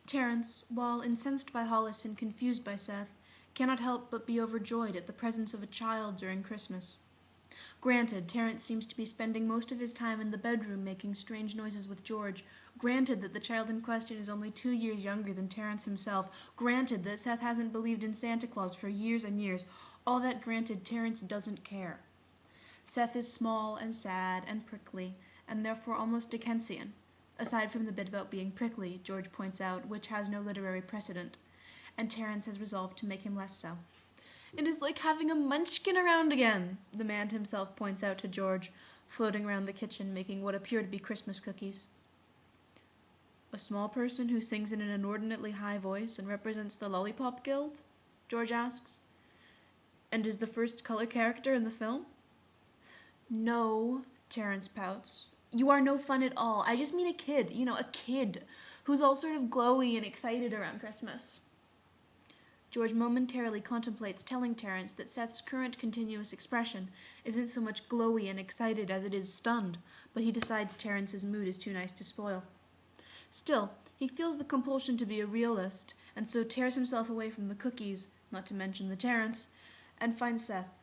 Terence, while incensed by Hollis and confused by Seth, cannot help but be overjoyed at the presence of a child during Christmas. Granted, Terence seems to be spending most of his time in the bedroom making strange noises with George. Granted that the child in question is only 2 years younger than Terence himself. Granted that Seth hasn't believed in Santa Claus for years and years. All that granted, Terence doesn't care. Seth is small and sad and prickly, and therefore almost Dickensian, aside from the bit about being prickly, George points out, which has no literary precedent, and Terence has resolved to make him less so. "It is like having a munchkin around again," the man himself points out to George, floating around the kitchen making what appear to be Christmas cookies. "A small person who sings in an inordinately high voice and represents the Lollipop Guild?" George asks. "And is the first color character in the film?" "No," Terence pouts. "You are no fun at all. I just mean a kid, a kid, who's all sort of glowy and excited around Christmas." George momentarily contemplates telling Terence that Seth's current continuous expression isn't so much glowy and excited as it is stunned, but he decides Terence's mood is too nice to spoil. Still, he feels the compulsion to be a realist, and so tears himself away from the cookies, not to mention the Terence, and finds Seth.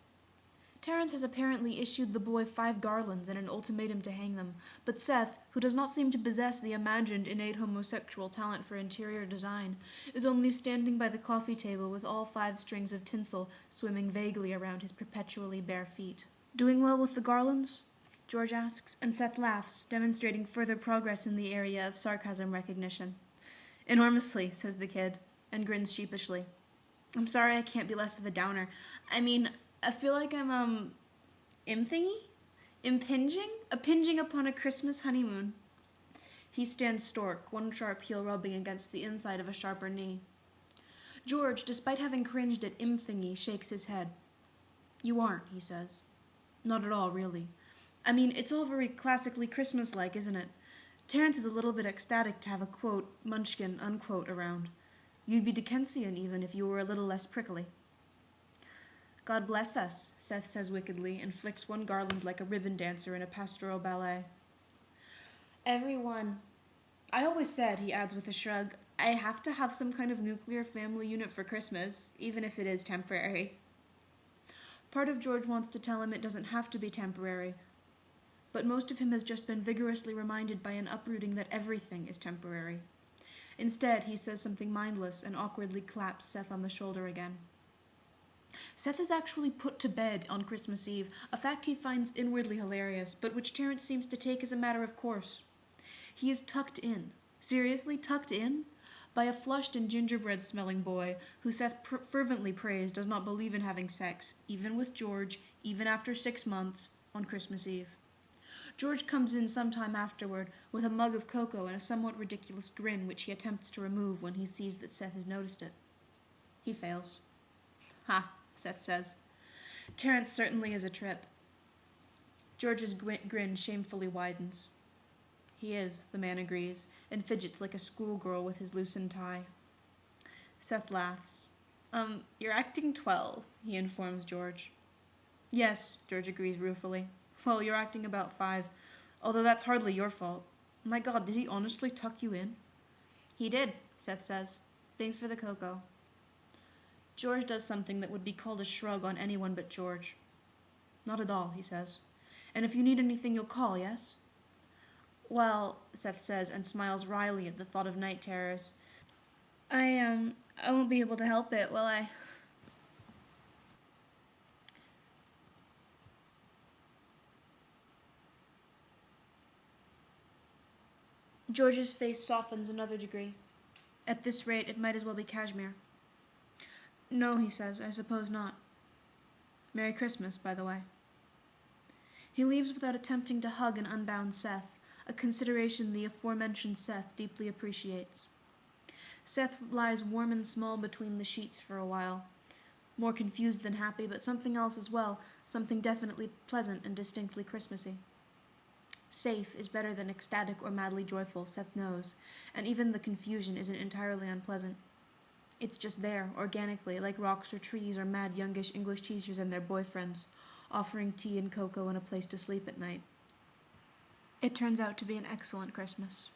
Terence has apparently issued the boy 5 garlands and an ultimatum to hang them, but Seth, who does not seem to possess the imagined innate homosexual talent for interior design, is only standing by the coffee table with all 5 strings of tinsel swimming vaguely around his perpetually bare feet. "Doing well with the garlands?" George asks, and Seth laughs, demonstrating further progress in the area of sarcasm recognition. "Enormously," says the kid, and grins sheepishly. "I'm sorry I can't be less of a downer. I feel like I'm, impinging upon a Christmas honeymoon." He stands stork, one sharp heel rubbing against the inside of a sharper knee. George, despite having cringed at thingy, shakes his head. "You aren't," he says. "Not at all, really. It's all very classically Christmas-like, isn't it? Terence is a little bit ecstatic to have a, quote, munchkin, unquote, around. You'd be Dickensian, even, if you were a little less prickly." "God bless us," Seth says wickedly, and flicks one garland like a ribbon dancer in a pastoral ballet. "Everyone. I always said," he adds with a shrug, "I have to have some kind of nuclear family unit for Christmas, even if it is temporary." Part of George wants to tell him it doesn't have to be temporary, but most of him has just been vigorously reminded by an uprooting that everything is temporary. Instead, he says something mindless and awkwardly claps Seth on the shoulder again. Seth is actually put to bed on Christmas Eve, a fact he finds inwardly hilarious, but which Terence seems to take as a matter of course. He is tucked in, seriously tucked in, by a flushed and gingerbread-smelling boy who Seth fervently prays does not believe in having sex, even with George, even after 6 months, on Christmas Eve. George comes in some time afterward with a mug of cocoa and a somewhat ridiculous grin which he attempts to remove when he sees that Seth has noticed it. He fails. "Ha," Seth says. "Terence certainly is a trip." George's grin shamefully widens. "He is," the man agrees, and fidgets like a schoolgirl with his loosened tie. Seth laughs. You're acting 12, he informs George. "Yes," George agrees ruefully. "Well, you're acting about 5, although that's hardly your fault. My God, did he honestly tuck you in?" "He did," Seth says. "Thanks for the cocoa." George does something that would be called a shrug on anyone but George. "Not at all," he says. "And if you need anything, you'll call, yes?" "Well," Seth says, and smiles wryly at the thought of night terrors, I won't be able to help it, will I?" George's face softens another degree. At this rate, it might as well be cashmere. "No," he says, "I suppose not. Merry Christmas, by the way." He leaves without attempting to hug an unbound Seth, a consideration the aforementioned Seth deeply appreciates. Seth lies warm and small between the sheets for a while, more confused than happy, but something else as well, something definitely pleasant and distinctly Christmassy. Safe is better than ecstatic or madly joyful, Seth knows, and even the confusion isn't entirely unpleasant. It's just there, organically, like rocks or trees or mad youngish English teachers and their boyfriends, offering tea and cocoa and a place to sleep at night. It turns out to be an excellent Christmas.